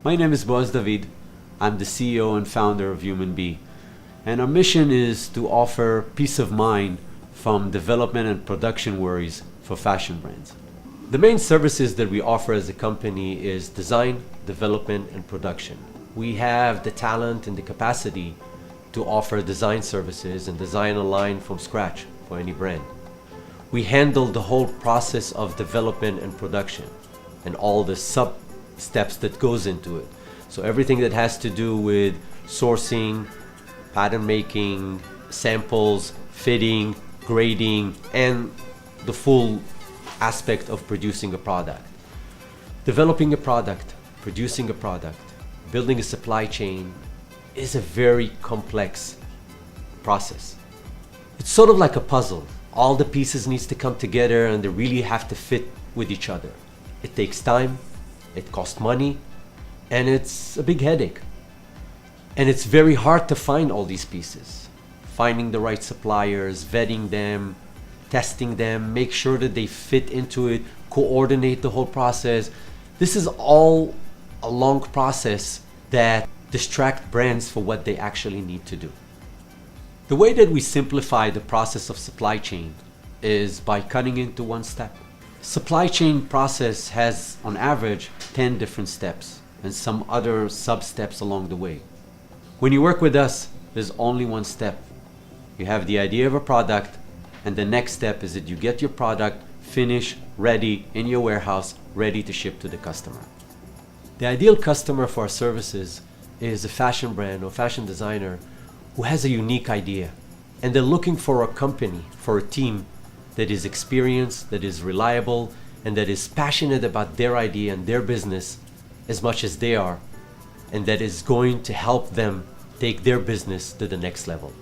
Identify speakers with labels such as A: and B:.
A: My name is Boaz David. I'm the CEO and founder of Human Bee. And our mission is to offer peace of mind from development and production worries for fashion brands. The main services that we offer as a company is design, development, and production. We have the talent and the capacity to offer design services and design a line from scratch for any brand. We handle the whole process of development and production and all the sub steps that goes into it. So everything that has to do with sourcing, pattern making, samples, fitting, grading, and the full aspect of producing a product. Developing a product, producing a product, building a supply chain is a very complex process. It's sort of like a puzzle. All the pieces needs to come together and they really have to fit with each other. It takes time, it costs money, and it's a big headache. And it's very hard to find all these pieces. Finding the right suppliers, vetting them, testing them, make sure that they fit into it, coordinate the whole process. This is all a long process that distract brands for what they actually need to do. The way that we simplify the process of supply chain is by cutting into one step. Supply chain process has on average 10 different steps and some other sub-steps along the way. When you work with us, there's only one step. You have the idea of a product, and the next step is that you get your product finished, ready, in your warehouse, ready to ship to the customer. The ideal customer for our services is a fashion brand or fashion designer who has a unique idea, and they're looking for a company, for a team that is experienced, that is reliable, and that is passionate about their idea and their business as much as they are, and that is going to help them take their business to the next level.